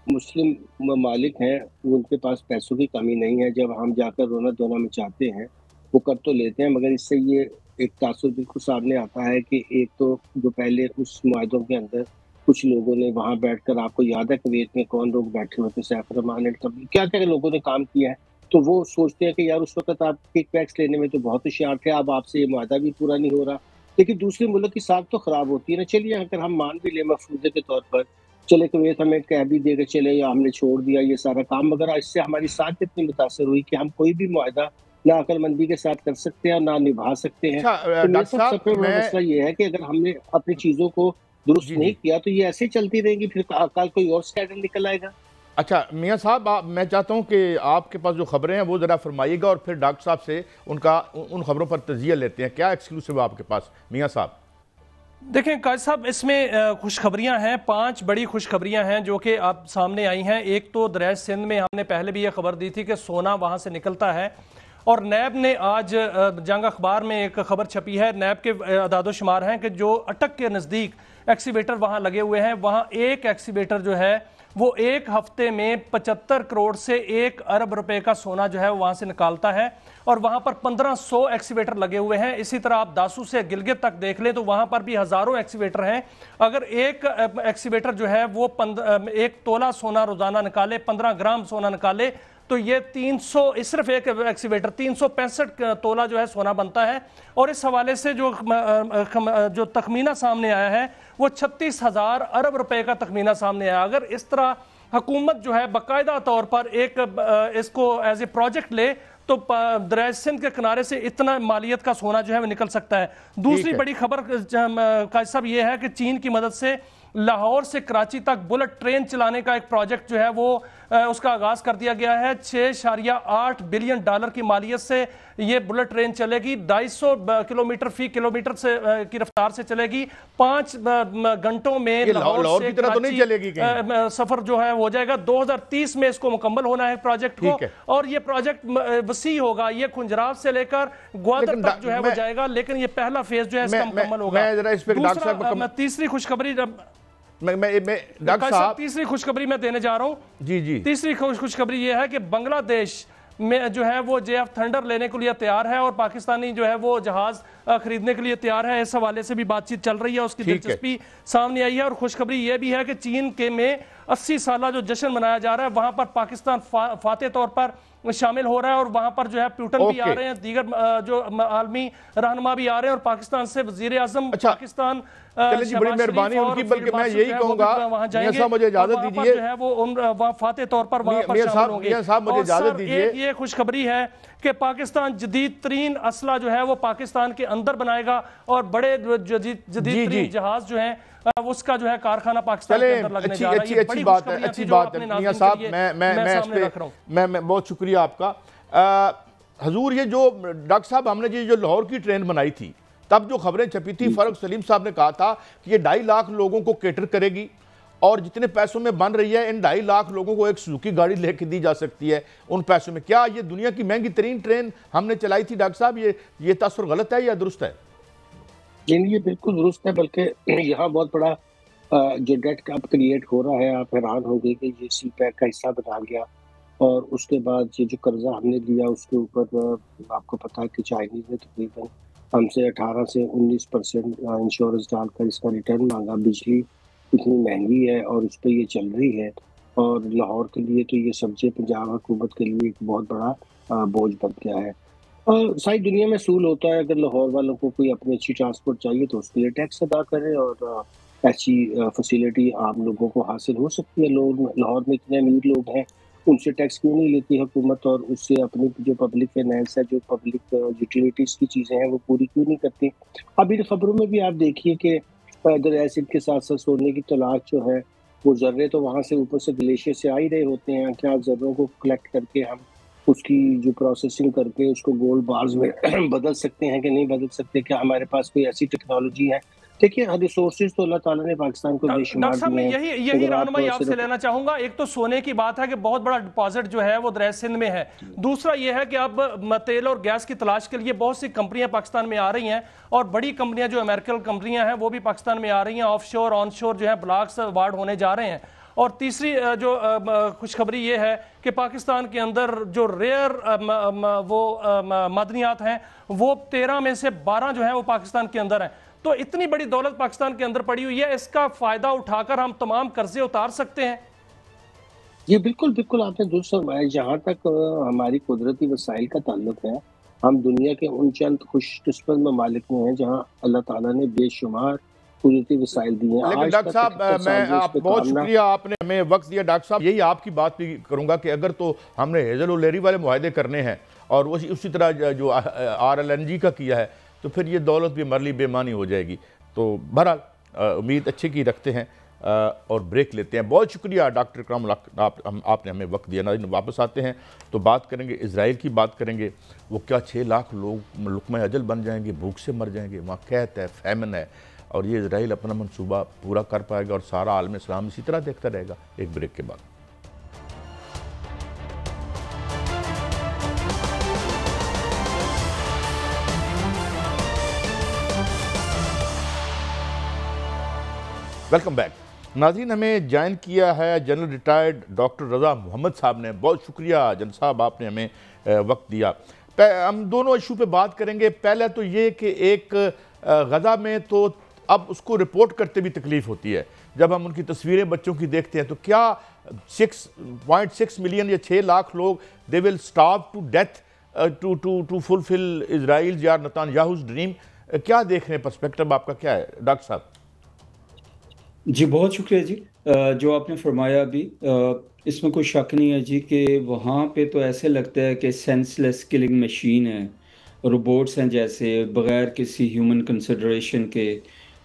مسلم ممالک ہیں ان کے پاس پیسوں کی کمی نہیں ہے، جب ہم جا کر رونا دھونا مچاتے ہیں وہ کر تو لیتے ہیں، مگر اس سے یہ ایک تاثر بالکل سامنے آتا ہے کہ ایک تو جو پہلے اس معاہدوں کے اندر کچھ لوگوں نے وہاں بیٹھ کر، آپ کو یاد ہے کویت میں کون لوگ بیٹھے ہوئے تھے، سیف الرحمان کیا کیا لوگوں نے کام کیا ہے، تو وہ سوچتے ہیں کہ یار اس وقت آپ کک بیکس لینے میں تو بہت ہوشیار تھے، اب آپ سے یہ معاہدہ بھی پورا نہیں ہو رہا، لیکن دوسرے ملک کی ساکھ تو خراب ہوتی ہے نا۔ چلیے اگر ہم مان بھی لیں مفروضے کے طور پر، چلے کویت ہمیں کہہ بھی دے گا چلے یا ہم نے چھوڑ دیا یہ سارا کام، مگر اس سے ہماری ساکھ اتنی متاثر ہوئی کہ ہم کوئی بھی معاہدہ نہ عقل مندی کے ساتھ کر سکتے ہیں اور نہ نبھا سکتے ہیں۔ اچھا تو میرے ڈاکٹر سب سے صاحب، بڑا میں مسئلہ یہ ہے کہ اگر ہم نے اپنی چیزوں کو درست جی نہیں جی کیا تو یہ ایسے چلتی رہیں گی، پھر کل کوئی اور اسکینڈل نکل آئے گا۔ اچھا میاں صاحب، میں چاہتا ہوں کہ آپ کے پاس جو خبریں ہیں وہ ذرا فرمائیے گا اور پھر ڈاکٹر صاحب سے ان خبروں پر تجزیہ لیتے ہیں۔ کیا ایکسکلوسیو آپ کے پاس میاں صاحب؟ دیکھیں قائد صاحب، اس میں خوشخبریاں ہیں، 5 بڑی خوشخبریاں ہیں جو کہ اب سامنے آئی ہیں۔ ایک تو دریائے سندھ میں ہم نے پہلے بھی یہ خبر دی تھی کہ سونا وہاں سے نکلتا ہے، اور نیب نے آج جنگ اخبار میں ایک خبر چھپی ہے، نیب کے اعداد و شمار ہیں کہ جو اٹک کے نزدیک ایکسیویٹر وہاں لگے ہوئے ہیں، وہاں ایک ایکسیویٹر جو ہے وہ ایک ہفتے میں 75 کروڑ سے 1 ارب روپے کا سونا جو ہے وہاں سے نکالتا ہے، اور وہاں پر 1500 ایکسیویٹر لگے ہوئے ہیں۔ اسی طرح آپ داسو سے گلگت تک دیکھ لیں تو وہاں پر بھی ہزاروں ایکسیویٹر ہیں۔ اگر ایک ایکسیویٹر جو ہے وہ 1 تولہ سونا روزانہ نکالے، 15 گرام سونا نکالے، تو یہ 300 صرف ایک ایکسیویٹر 365 تولہ جو ہے سونا بنتا ہے، اور اس حوالے سے جو تخمینہ سامنے آیا ہے وہ 36,000 ارب روپے کا تخمینہ سامنے آیا۔ اگر اس طرح حکومت جو ہے باقاعدہ طور پر اس کو ایز اے پروجیکٹ لے تو دریائے سندھ کے کنارے سے اتنا مالیت کا سونا جو ہے وہ نکل سکتا ہے۔ دوسری بڑی خبر قائد صاحب یہ ہے کہ چین کی مدد سے لاہور سے کراچی تک بلٹ ٹرین چلانے کا ایک پروجیکٹ جو ہے وہ اس کا آغاز کر دیا گیا ہے۔ $6.8 بلین کی مالیت سے یہ بلٹ ٹرین چلے گی، 250 کلومیٹر فی کلومیٹر سے کی رفتار سے چلے گی، 5 گھنٹوں میں لاہور سے کراچی سفر جو ہے ہو جائے گا۔ 2030 میں اس کو مکمل ہونا ہے پروجیکٹ کو، اور یہ پروجیکٹ وسیع ہوگا، یہ کھنجراب سے لے کر گوادر تک جو ہے وہ جائے گا، لیکن یہ پہلا فیز جو ہے اس کا مکمل ہوگا۔ تیسری خوشخبری ڈاکٹر صاحب تیسری خوشخبری میں دینے جا رہا ہوں۔ تیسری خوشخبری یہ ہے کہ بنگلہ دیش میں جو ہے وہ JF تھنڈر لینے کے لیے تیار ہے، اور پاکستانی جو ہے وہ جہاز خریدنے کے لیے تیار ہے۔ اس حوالے سے بھی بات چیت چل رہی ہے، اس کی دلچسپی سامنے آئی ہے۔ اور خوشخبری یہ بھی ہے کہ چین کے میں 80 سالہ جو جشن منایا جا رہا ہے وہاں پر پاکستان فاتح طور پر شامل ہو رہا ہے، اور وہاں پر جو ہے پیوٹن بھی آ رہے ہیں، دیگر جو عالمی رہنما بھی آ رہے ہیں، اور پاکستان سے وزیر اعظم پاکستان چلیں جی، بڑی مہربانی ہوگی، بلکہ میں یہی کہوں گا میاں صاحب مجھے اجازت دیجئے، جو ہے وہ وہاں فاتح طور پر وہاں پر شامل ہوں گے۔ میاں صاحب مجھے اجازت دیجئے، اور یہ خوشخبری ہے کہ پاکستان جدید ترین اسلحہ جو ہے وہ پاکستان کے اندر بنائے گا، اور بڑے جدید ترین جہاز جو ہیں اس کا جو ہے کارخانہ پاکستان کے اندر لگنے جا رہا ہے۔ یہ بڑی بات ہے میاں صاحب، میں بہت شکریہ آپ کا۔ حضور یہ جو ڈاکٹر صاحب ہم نے جو لاہور کی ٹرین بنائی تھی، تب جو خبریں چھپی تھی فاروق سلیم صاحب نے کہا تھا کہ یہ 2.5 لاکھ لوگوں کو کیٹر کرے گی، اور جتنے پیسوں میں بن رہی ہے ان 2.5 لاکھ لوگوں کو ایک سوزوکی گاڑی لے کے دی جا سکتی ہے ان پیسوں میں۔ کیا یہ دنیا کی مہنگی ترین ٹرین ہم نے چلائی تھی ڈاکٹر صاحب؟ یہ تصور غلط ہے یا درست ہے؟ جی یہ بالکل درست ہے، بلکہ یہاں بہت بڑا جو ڈیٹ کیپ کریٹ ہو رہا ہے، آپ حیران ہوں گے کہ یہ سی پیک کا حصہ بنا گیا، اور اس کے بعد یہ جو قرضہ ہم نے لیا اس کے اوپر آپ کو پتا ہے کہ چائنیز نے تقریباً ہم سے 18 سے 19% انشورنس ڈال کر اس کا ریٹرن مانگا۔ بجلی اتنی مہنگی ہے اور اس پہ یہ چل رہی ہے، اور لاہور کے لیے تو یہ سمجھے پنجاب حکومت کے لیے ایک بہت بڑا بوجھ بن گیا ہے۔ اور ساری دنیا میں اصول ہوتا ہے، اگر لاہور والوں کو کوئی اپنی اچھی ٹرانسپورٹ چاہیے تو اس کے لیے ٹیکس ادا کرے، اور ایسی فیسیلٹی عام لوگوں کو حاصل ہو سکتی ہے۔ لوگ لاہور میں اتنے امیر لوگ ہیں، ان سے ٹیکس کیوں نہیں لیتی حکومت، اور اس سے اپنی جو پبلک فائنینس ہے، جو پبلک یوٹیلیٹیز کی چیزیں ہیں وہ پوری کیوں نہیں کرتی۔ ابھی خبروں میں بھی آپ دیکھیے کہ دریائے سندھ کے ساتھ ساتھ سونے کی تلاش جو ہے، وہ ذرے تو وہاں سے اوپر سے گلیشیئر سے آ ہی رہے ہوتے ہیں، کیا ذروں کو کلیکٹ کر کے ہم اس کی جو پروسیسنگ کر کے اس کو گولڈ بارز میں بدل سکتے ہیں کہ نہیں بدل سکتے؟ کیا ہمارے پاس کوئی ایسی ٹیکنالوجی ہے؟ دیکھیے ریسورسز تو اللہ تعالیٰ نے پاکستان کو بے شمار ڈاکٹر صاحب میں دیے ہیں۔ یہی رہنمائی آپ سے لینا چاہوں گا۔ ایک تو سونے کی بات ہے کہ بہت بڑا ڈپازٹ جو ہے وہ دریائے سندھ میں ہے، دوسرا یہ ہے کہ اب تیل اور گیس کی تلاش کے لیے بہت سی کمپنیاں پاکستان میں آ رہی ہیں، اور بڑی کمپنیاں جو امریکن کمپنیاں ہیں وہ بھی پاکستان میں آ رہی ہیں، آف شور آن شور جو ہے بلاکس وارڈ ہونے جا رہے ہیں۔ اور تیسری جو خوشخبری یہ ہے کہ پاکستان کے اندر جو ریئر وہ معدنیات ہیں وہ 13 میں سے 12 جو ہیں وہ پاکستان کے اندر ہیں۔ تو اتنی بڑی دولت پاکستان کے اندر پڑی ہوئی ہے، اس کا فائدہ اٹھا کر ہم تمام قرضے اتار سکتے ہیں؟ یہ بالکل بالکل آپ نے درست فرمایا۔ جہاں تک ہماری قدرتی وسائل کا تعلق ہے، ہم دنیا کے ان چند خوش قسمت ممالک میں ہیں جہاں اللہ تعالیٰ نے بے شمار قدرتی وسائل دی ہیں۔ لیکن ڈاکٹر صاحب میں آپ بہت شکریہ، آپ نے ہمیں وقت دیا۔ ڈاکٹر صاحب یہی آپ کی بات بھی کروں گا کہ اگر تو ہم نے ہیزل اولیری والے معاہدے کرنے ہیں اور اسی طرح جو RLNG کا کیا ہے، تو پھر یہ دولت بھی مرلی بے معنی ہو جائے گی۔ تو بہرحال امید اچھے کی رکھتے ہیں اور بریک لیتے ہیں۔ بہت شکریہ ڈاکٹر اکرام اللہ، آپ نے ہمیں وقت دیا۔ ناظرین واپس آتے ہیں تو بات کریں گے اسرائیل کی، بات کریں گے وہ کیا 6 لاکھ لوگ لقمہ اجل بن جائیں گے، بھوک سے مر جائیں گے، وہاں قحط ہے، فیمن ہے، اور یہ اسرائیل اپنا منصوبہ پورا کر پائے گا اور سارا عالم اسلام اسی طرح دیکھتا رہے گا؟ ایک بریک کے بعد۔ ویلکم بیک ناظرین، ہمیں جوائن کیا ہے جنرل ریٹائرڈ ڈاکٹر رضا محمد صاحب نے۔ بہت شکریہ جنرل صاحب، آپ نے ہمیں وقت دیا۔ ہم دونوں ایشو پہ بات کریں گے۔ پہلے تو یہ کہ ایک غزہ میں تو اب اس کو رپورٹ کرتے بھی تکلیف ہوتی ہے، جب ہم ان کی تصویریں بچوں کی دیکھتے ہیں تو کیا 6.6 ملین یا 6 لاکھ لوگ they will starve to death to fulfill Israel's یا نتانیاہو's dream؟ کیا دیکھ رہے ہیں، پرسپیکٹو آپ کا کیا ہے ڈاکٹر صاحب؟ جی بہت شکریہ جی، جو آپ نے فرمایا ابھی اس میں کوئی شک نہیں ہے جی کہ وہاں پہ تو ایسے لگتا ہے کہ سینس لیس کلنگ مشین ہے، روبوٹس ہیں جیسے، بغیر کسی ہیومن کنسیڈریشن کے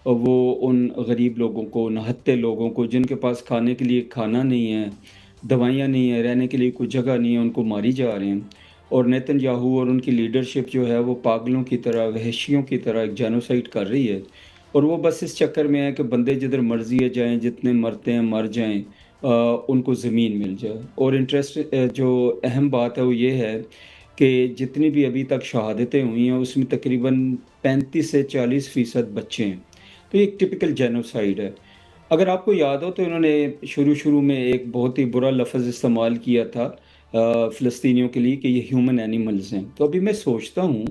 وہ ان غریب لوگوں کو، نہتے لوگوں کو جن کے پاس کھانے کے لیے کھانا نہیں ہے، دوائیاں نہیں ہیں، رہنے کے لیے کوئی جگہ نہیں ہے، ان کو ماری جا رہے ہیں۔ اور نیتن یاہو اور ان کی لیڈرشپ جو ہے وہ پاگلوں کی طرح، وحشیوں کی طرح ایک جینوسائیڈ کر رہی ہے، اور وہ بس اس چکر میں ہے کہ بندے جدھر مرضی ہے جائیں، جتنے مرتے ہیں مر جائیں، ان کو زمین مل جائے۔ اور جو اہم بات ہے وہ یہ ہے کہ جتنی بھی ابھی تک شہادتیں ہوئی ہیں اس میں تقریباً 35 سے 40% بچے ہیں، تو یہ ایک ٹپیکل جینوسائیڈ ہے۔ اگر آپ کو یاد ہو تو انہوں نے شروع میں ایک بہت ہی برا لفظ استعمال کیا تھا فلسطینیوں کے لیے کہ یہ ہیومن اینیملز ہیں۔ تو ابھی میں سوچتا ہوں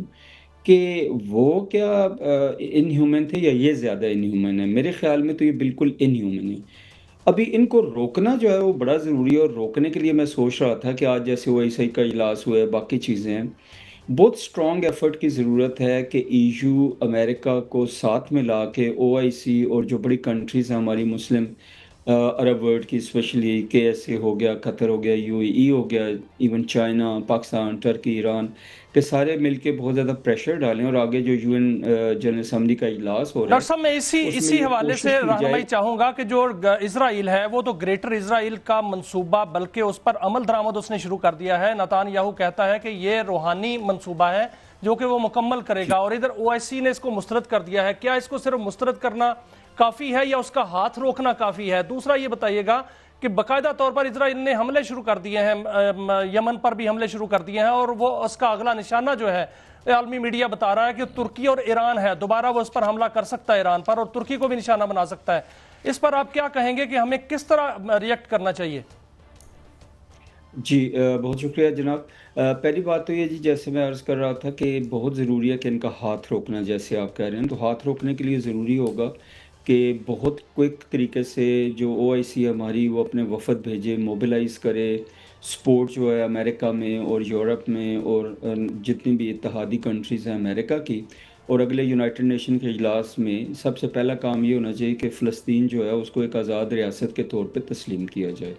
کہ وہ کیا ان ہیومن تھے یا یہ زیادہ ان ہیومن ہے؟ میرے خیال میں تو یہ بالکل ان ہیومن ہے۔ ابھی ان کو روکنا جو ہے وہ بڑا ضروری ہے، اور روکنے کے لیے میں سوچ رہا تھا کہ آج جیسے OIC کا اجلاس ہوا ہے، باقی چیزیں ہیں، بہت سٹرونگ ایفرٹ کی ضرورت ہے کہ EU امریکہ کو ساتھ میں لا کے OIC اور جو بڑی کنٹریز ہیں ہماری مسلم عرب ورلڈ کی، اسپیشلی KSA ہو گیا، قطر ہو گیا، UAE ہو گیا، even China, Pakistan, Turkey, Iran, کہ سارے مل کے بہت زیادہ پریشر ڈالیں، اور آگے جو UN جنرل اسمبلی کا اجلاس ہو رہا ہے۔ ڈاکٹر صاحب میں اسی حوالے سے رہنمائی چاہوں گا کہ جو اسرائیل ہے وہ تو گریٹر اسرائیل کا منصوبہ، بلکہ اس پر عمل درآمد اس نے شروع کر دیا ہے۔ نتان یاہو کہتا ہے کہ یہ روحانی منصوبہ ہے جو کہ وہ مکمل کرے گا، اور ادھر OIC نے اس کو مسترد کر دیا ہے۔ کیا اس کو صرف مسترد کرنا کافی ہے یا اس کا ہاتھ روکنا کافی ہے؟ دوسرا یہ بتائیے گا کہ باقاعدہ طور پر اسرائیل نے حملے شروع کر دیے ہیں، یمن پر بھی حملے شروع کر دیے ہیں، اور وہ اس کا اگلا نشانہ جو ہے عالمی میڈیا بتا رہا ہے کہ ترکی اور ایران ہے، دوبارہ وہ اس پر حملہ کر سکتا ہے ایران پر، اور ترکی کو بھی نشانہ بنا سکتا ہے. اس پر آپ کیا کہیں گے کہ ہمیں کس طرح ریئیکٹ کرنا چاہیے؟ جی بہت شکریہ جناب. پہلی بات تو یہ جی، جیسے میں عرض کر رہا تھا کہ بہت ضروری ہے کہ ان کا ہاتھ روکنا، جیسے آپ کہہ رہے ہیں، تو ہاتھ روکنے کے لیے ضروری ہوگا کہ بہت کوئک طریقے سے جو OIC ہے ہماری، وہ اپنے وفد بھیجے، موبلائز کرے، سپورٹ جو ہے امریکہ میں اور یورپ میں اور جتنی بھی اتحادی کنٹریز ہیں امریکہ کی، اور اگلے یونائٹڈ نیشن کے اجلاس میں سب سے پہلا کام یہ ہونا چاہیے کہ فلسطین جو ہے اس کو ایک آزاد ریاست کے طور پہ تسلیم کیا جائے.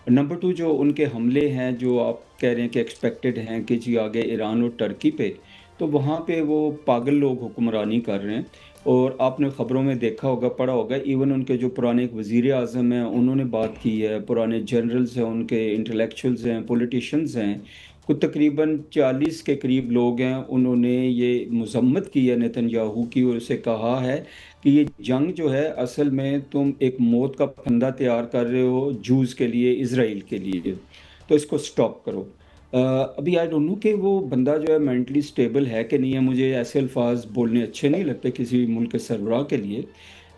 نمبر 2، جو ان کے حملے ہیں جو آپ کہہ رہے ہیں کہ ایکسپیکٹڈ ہیں کہ جی آگے ایران اور ٹرکی پہ، تو وہاں پہ وہ پاگل لوگ حکمرانی کر رہے ہیں. اور آپ نے خبروں میں دیکھا ہوگا، پڑھا ہوگا، ایون ان کے جو پرانے ایک وزیر اعظم ہیں انہوں نے بات کی ہے، پرانے جنرلز ہیں، ان کے انٹلیکچوئلز ہیں، پولیٹیشنز ہیں، کچھ تقریباً 40 کے قریب لوگ ہیں، انہوں نے یہ مذمت کی ہے نیتن یاہو کی، اور اسے کہا ہے کہ یہ جنگ جو ہے اصل میں تم ایک موت کا پھندا تیار کر رہے ہو جوز کے لیے، اسرائیل کے لیے، تو اس کو سٹاپ کرو. ابھی آئی ڈونٹ نو کہ وہ بندہ جو ہے مینٹلی سٹیبل ہے کہ نہیں ہے. مجھے ایسے الفاظ بولنے اچھے نہیں لگتے کسی ملک کے سربراہ کے لیے،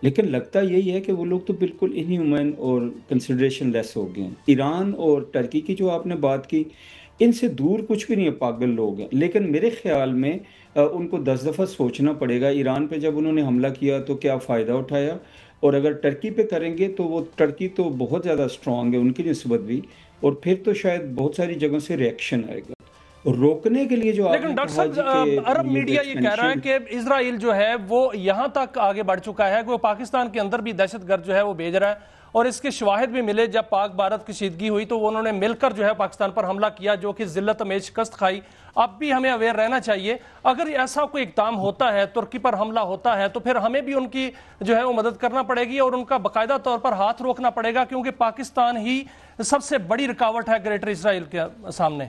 لیکن لگتا یہی ہے کہ وہ لوگ تو بالکل انہیومن اور کنسیڈریشن لیس ہو گئے ہیں. ایران اور ٹرکی کی جو آپ نے بات کی، ان سے دور کچھ بھی نہیں ہے، پاگل لوگ ہیں. لیکن میرے خیال میں ان کو 10 دفعہ سوچنا پڑے گا. ایران پہ جب انہوں نے حملہ کیا تو کیا فائدہ اٹھایا، اور اگر ٹرکی پہ کریں گے تو وہ ٹرکی تو بہت زیادہ اسٹرانگ ہے ان کی نسبت بھی، اور پھر تو شاید بہت ساری جگہوں سے ریئیکشن آئے گا. روکنے کے لیے جو آپ لیکن نے ڈاکٹر کہا جی صاحب، کہ عرب میڈیا یہ کہہ رہا ہے کہ اسرائیل جو ہے وہ یہاں تک آگے بڑھ چکا ہے کہ وہ پاکستان کے اندر بھی دہشت گرد جو ہے وہ بھیج رہا ہے، اور اس کے شواہد بھی ملے. جب پاک بھارت کشیدگی ہوئی تو انہوں نے مل کر جو ہے پاکستان پر حملہ کیا، جو کہ ذلت میں شکست کھائی. اب بھی ہمیں اویئر رہنا چاہیے، اگر ایسا کوئی اقدام ہوتا ہے، ترکی پر حملہ ہوتا ہے، تو پھر ہمیں بھی ان کی جو ہے وہ مدد کرنا پڑے گی اور ان کا باقاعدہ طور پر ہاتھ روکنا پڑے گا، کیونکہ پاکستان ہی سب سے بڑی رکاوٹ ہے گریٹر اسرائیل کے سامنے.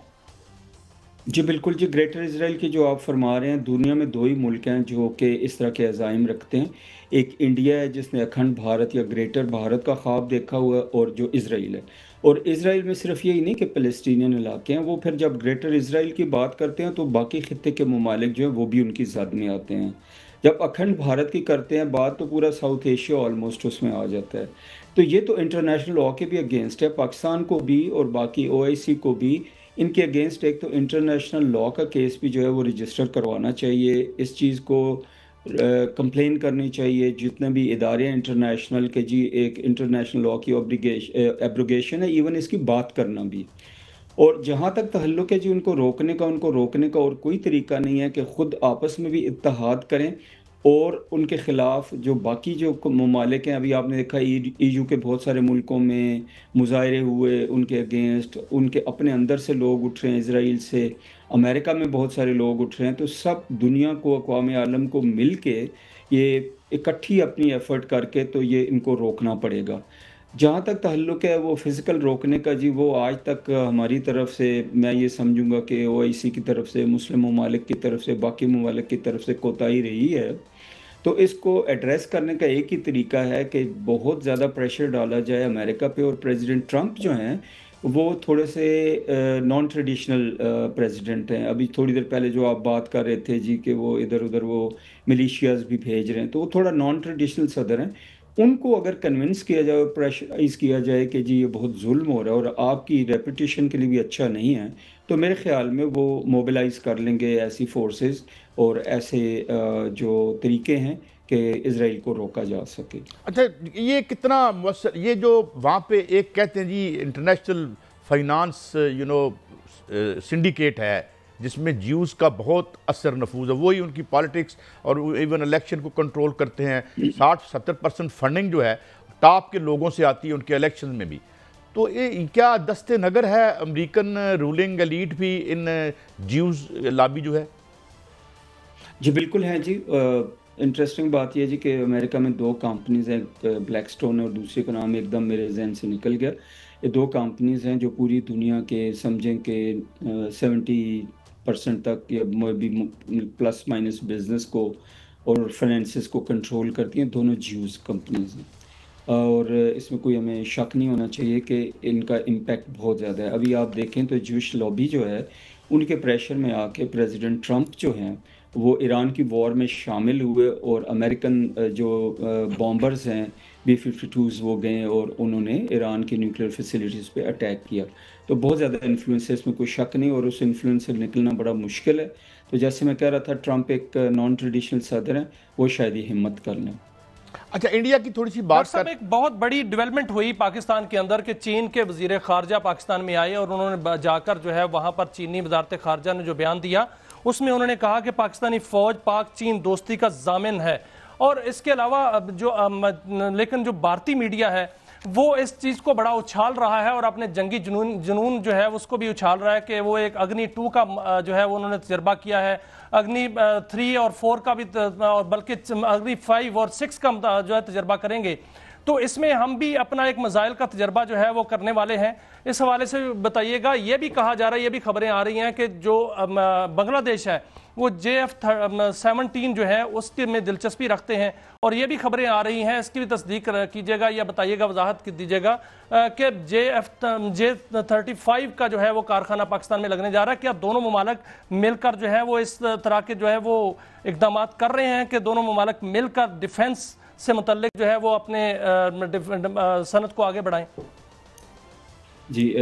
جی بالکل جی. گریٹر اسرائیل کی جو آپ فرما رہے ہیں، دنیا میں 2 ہی ملک ہیں جو کہ اس طرح کے عزائم رکھتے ہیں. ایک انڈیا ہے جس نے اکھنڈ بھارت یا گریٹر بھارت کا خواب دیکھا ہوا ہے، اور جو اسرائیل ہے. اور اسرائیل میں صرف یہی نہیں کہ فلسطینین علاقے ہیں، وہ پھر جب گریٹر اسرائیل کی بات کرتے ہیں تو باقی خطے کے ممالک جو ہیں وہ بھی ان کی زد میں آتے ہیں. جب اکھنڈ بھارت کی کرتے ہیں بات تو پورا ساؤتھ ایشیا آلموسٹ اس میں آ جاتا ہے. تو یہ تو انٹرنیشنل لاء کے بھی اگینسٹ ہے، پاکستان کو بھی اور باقی OIC کو بھی ان کے اگینسٹ ایک تو انٹرنیشنل لاء کا کیس بھی جو ہے وہ رجسٹر کروانا چاہیے. اس چیز کو کمپلین کرنی چاہیے جتنے بھی ادارے ہیں انٹرنیشنل کہ جی ایک انٹرنیشنل لاء کی ایبروگیشن ہے، ایون اس کی بات کرنا بھی. اور جہاں تک تعلق ہے جی ان کو روکنے کا اور کوئی طریقہ نہیں ہے کہ خود آپس میں بھی اتحاد کریں، اور ان کے خلاف جو باقی جو ممالک ہیں، ابھی آپ نے دیکھا EU کے بہت سارے ملکوں میں مظاہرے ہوئے ان کے اگینسٹ، ان کے اپنے اندر سے لوگ اٹھ رہے ہیں، اسرائیل سے، امریکہ میں بہت سارے لوگ اٹھ رہے ہیں. تو سب دنیا کو، اقوام عالم کو مل کے یہ اکٹھی اپنی ایفرٹ کر کے تو یہ ان کو روکنا پڑے گا. جہاں تک تعلق ہے وہ فزیکل روکنے کا جی، وہ آج تک ہماری طرف سے میں یہ سمجھوں گا کہ OIC کی طرف سے، مسلم ممالک کی طرف سے، باقی ممالک کی طرف سے کوتاہی رہی ہے. تو اس کو ایڈریس کرنے کا ایک ہی طریقہ ہے کہ بہت زیادہ پریشر ڈالا جائے امریکہ پہ. اور پریزیڈنٹ ٹرمپ جو ہیں وہ تھوڑے سے نان ٹریڈیشنل پریزیڈنٹ ہیں. ابھی تھوڑی دیر پہلے جو آپ بات کر رہے تھے جی کہ وہ ادھر ادھر وہ ملیشیاز بھی بھیج رہے ہیں، تو وہ تھوڑا نان ٹریڈیشنل صدر ہیں. ان کو اگر کنونس کیا جائے، پریشرائز کیا جائے کہ جی یہ بہت ظلم ہو رہا ہے اور آپ کی ریپوٹیشن کے لیے بھی اچھا نہیں ہے، تو میرے خیال میں وہ موبلائز کر لیں گے ایسی فورسز اور ایسے جو طریقے ہیں کہ اسرائیل کو روکا جا سکے. اچھا، یہ کتنا مؤثر، یہ جو وہاں پہ ایک کہتے ہیں جی انٹرنیشنل فائنانس سنڈیکیٹ ہے جس میں جیوز کا بہت اثر نفوذ ہے، وہی ان کی پالیٹکس اور ایون الیکشن کو کنٹرول کرتے ہیں. 60-70% فنڈنگ جو ہے ٹاپ کے لوگوں سے آتی ہے ان کے الیکشن میں بھی. تو یہ کیا دست نگر ہے امریکن رولنگ ایلیٹ بھی ان جیوز لابی جو ہے؟ جی بالکل ہے جی. انٹرسٹنگ بات یہ ہے جی کہ امریکہ میں 2 کمپنیز ہیں، بلیک سٹون اور دوسری کا نام ایک دم میرے ذہن سے نکل گیا. یہ 2 کمپنیز ہیں جو پوری دنیا کے سمجھیں کہ 70% تک یا بھی پلس مائنس بزنس کو اور فائنینسز کو کنٹرول کرتی ہیں. دونوں جیوز کمپنیز ہیں. اور اس میں کوئی ہمیں شک نہیں ہونا چاہیے کہ ان کا امپیکٹ بہت زیادہ ہے. ابھی آپ دیکھیں تو جوش لابی جو ہے ان کے پریشر میں آ کے پریزیڈنٹ ٹرمپ جو ہیں وہ ایران کی وار میں شامل ہوئے اور امریکن جو بامبرز ہیں B-52s وہ گئے اور انہوں نے ایران کی نیوکلیر فیسلٹیز پہ اٹیک کیا. تو بہت زیادہ انفلوئنس ہے, اس میں کوئی شک نہیں, اور اس انفلوئنس سے نکلنا بڑا مشکل ہے. تو جیسے میں کہہ رہا تھا ٹرمپ ایک نان ٹریڈیشنل صدر ہیں, وہ شاید یہ ہمت کر لیں. اچھا انڈیا کی تھوڑی سی ڈاکٹر بات صاحب ایک بہت بڑی ڈیولپمنٹ ہوئی پاکستان کے اندر کہ چین کے وزیر خارجہ پاکستان میں آئے اور انہوں نے جا کر جو ہے وہاں پر چینی وزارت خارجہ نے جو بیان دیا اس میں انہوں نے کہا کہ پاکستانی فوج پاک چین دوستی کا ضامن ہے. اور اس کے علاوہ لیکن جو بھارتی میڈیا ہے وہ اس چیز کو بڑا اچھال رہا ہے اور اپنے جنگی جنون جو ہے اس کو بھی اچھال رہا ہے کہ وہ ایک اگنی 2 کا جو ہے انہوں نے تجربہ کیا ہے, اگنی 3 اور 4 کا بھی, بلکہ اگنی 5 اور 6 کا جو ہے تجربہ کریں گے. تو اس میں ہم بھی اپنا ایک میزائل کا تجربہ جو ہے وہ کرنے والے ہیں. اس حوالے سے بتائیے گا, یہ بھی کہا جا رہا ہے, یہ بھی خبریں آ رہی ہیں کہ جو بنگلہ دیش ہے وہ JF-17 جو ہے اس کے میں دلچسپی رکھتے ہیں, اور یہ بھی خبریں آ رہی ہیں, اس کی بھی تصدیق کیجیے گا یا بتائیے گا, وضاحت دیجیے گا کہ J-35 کا جو ہے وہ کارخانہ پاکستان میں لگنے جا رہا ہے. کیا دونوں ممالک مل کر جو ہے وہ اس طرح کے جو ہے وہ اقدامات کر رہے ہیں کہ دونوں ممالک مل کر ڈیفنس سے متعلق جو ہے وہ اپنے صنعت کو آگے بڑھائیں؟ جی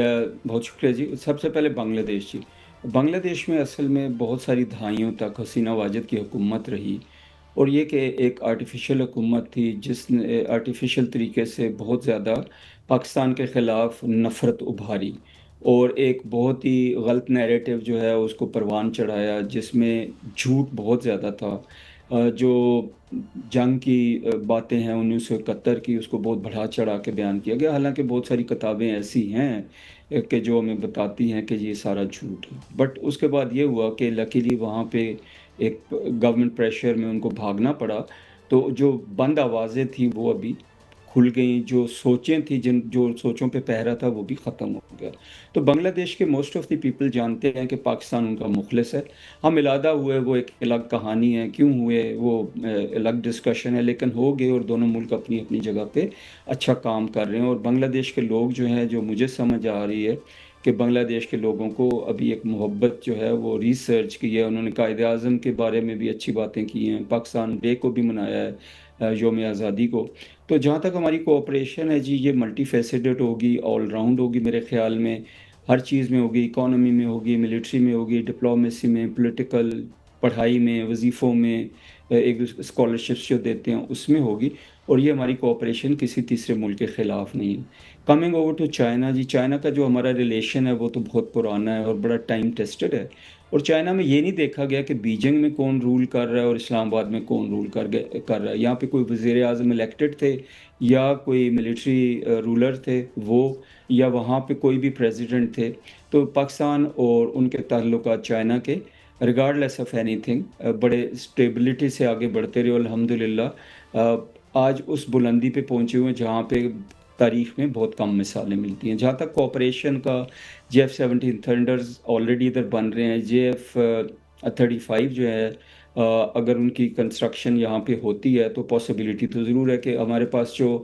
بہت شکریہ جی. سب سے پہلے بنگلہ دیش جی, بنگلہ دیش میں اصل میں بہت ساری دہائیوں تک حسینہ واجد کی حکومت رہی, اور یہ کہ ایک آرٹیفیشل حکومت تھی جس نے آرٹیفیشل طریقے سے بہت زیادہ پاکستان کے خلاف نفرت ابھاری اور ایک بہت ہی غلط نیریٹو جو ہے اس کو پروان چڑھایا, جس میں جھوٹ بہت زیادہ تھا. جو جنگ کی باتیں ہیں 1971 کی, اس کو بہت بڑھا چڑھا کے بیان کیا گیا, حالانکہ بہت ساری کتابیں ایسی ہیں کہ جو ہمیں بتاتی ہیں کہ یہ سارا جھوٹ ہے. بٹ اس کے بعد یہ ہوا کہ لکیلی وہاں پہ ایک گورنمنٹ پریشر میں ان کو بھاگنا پڑا, تو جو بند آوازیں تھیں وہ ابھی کھل گئیں, جو سوچیں تھیں جو سوچوں پہ پہرا تھا وہ بھی ختم ہو گیا. تو بنگلہ دیش کے موسٹ آف دی پیپل جانتے ہیں کہ پاکستان ان کا مخلص ہے. ہم علادہ ہوئے وہ ایک الگ کہانی ہے, کیوں ہوئے وہ الگ ڈسکشن ہے, لیکن ہو گئے اور دونوں ملک اپنی اپنی جگہ پہ اچھا کام کر رہے ہیں. اور بنگلہ دیش کے لوگ جو ہیں, جو مجھے سمجھ آ رہی ہے کہ بنگلہ دیش کے لوگوں کو ابھی ایک محبت جو ہے وہ ریسرچ کی ہے. انہوں نے قائد اعظم کے بارے میں بھی اچھی باتیں کی ہیں, پاکستان ڈے کو بھی منایا ہے, یوم آزادی کو. تو جہاں تک ہماری کوآپریشن ہے جی, یہ ملٹی فیسیڈڈ ہوگی, آل راؤنڈ ہوگی میرے خیال میں, ہر چیز میں ہوگی, اکانومی میں ہوگی, ملٹری میں ہوگی, ڈپلومیسی میں, پولیٹیکل, پڑھائی میں, وظیفوں میں, ایک اسکالرشپس جو دیتے ہیں اس میں ہوگی. اور یہ ہماری کوآپریشن کسی تیسرے ملک کے خلاف نہیں ہے. Coming over to China ji, China کا جو ہمارا ریلیشن ہے وہ تو بہت پرانا ہے اور بڑا ٹائم ٹیسٹڈ ہے. اور چائنا میں یہ نہیں دیکھا گیا کہ بیجنگ میں کون رول کر رہا ہے اور اسلام آباد میں کون رول کر رہا ہے. یہاں پہ کوئی وزیر اعظم الیکٹڈ تھے یا کوئی ملٹری رولر تھے وہ, یا وہاں پہ کوئی بھی پریزیڈنٹ تھے. تو پاکستان اور ان کے تعلقات چائنا کے ریگارڈلیس آف اینی تھنگ بڑے اسٹیبلٹی سے آگے بڑھتے رہے. الحمدللہ آج اس بلندی پہ پہنچے ہوئے جہاں پہ تاریخ میں بہت کم مثالیں ملتی ہیں. جہاں تک کوآپریشن کا, JF-17 تھنڈرز آلریڈی ادھر بن رہے ہیں. JF-35 جو ہے اگر ان کی کنسٹرکشن یہاں پہ ہوتی ہے تو پاسبلٹی تو ضرور ہے کہ ہمارے پاس جو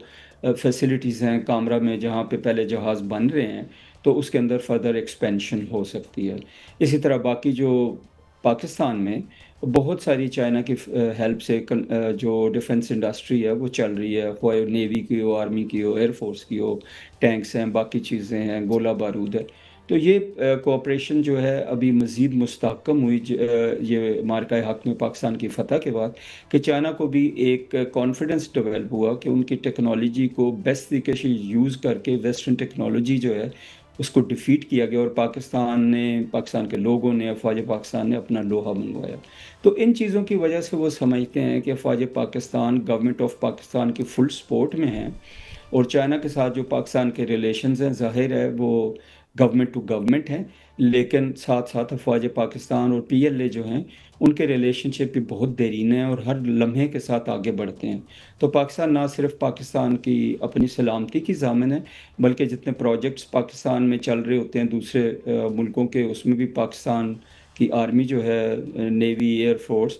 فیسلٹیز ہیں کامرا میں جہاں پہ پہلے جہاز بن رہے ہیں تو اس کے اندر فردر ایکسپینشن ہو سکتی ہے. اسی طرح باقی جو پاکستان میں بہت ساری چائنا کی ہیلپ سے جو ڈیفنس انڈسٹری ہے وہ چل رہی ہے, خواہ نیوی کی ہو, آرمی کی ہو, ایئر فورس کی ہو, ٹینکس ہیں, باقی چیزیں ہیں, گولہ بارود ہے. تو یہ کوآپریشن جو ہے ابھی مزید مستحکم ہوئی یہ مارکہ حق میں پاکستان کی فتح کے بعد, کہ چائنا کو بھی ایک کانفیڈنس ڈیولپ ہوا کہ ان کی ٹیکنالوجی کو بیسٹ طریقے سے یوز کر کے ویسٹرن ٹیکنالوجی جو ہے اس کو ڈیفیٹ کیا گیا, اور پاکستان کے لوگوں نے, افواج پاکستان نے اپنا لوہا منگوایا. تو ان چیزوں کی وجہ سے وہ سمجھتے ہیں کہ افواج پاکستان گورنمنٹ آف پاکستان کی فل سپورٹ میں ہیں, اور چائنا کے ساتھ جو پاکستان کے ریلیشنز ہیں ظاہر ہے وہ گورنمنٹ ٹو گورنمنٹ ہیں, لیکن ساتھ ساتھ افواج پاکستان اور PLA جو ہیں ان کے ریلیشن شپ بھی بہت دیرینہ ہیں اور ہر لمحے کے ساتھ آگے بڑھتے ہیں. تو پاکستان نہ صرف پاکستان کی اپنی سلامتی کی ضامن ہے, بلکہ جتنے پروجیکٹس پاکستان میں چل رہے ہوتے ہیں دوسرے ملکوں کے, اس میں بھی پاکستان کی آرمی جو ہے, نیوی, ایئر فورس,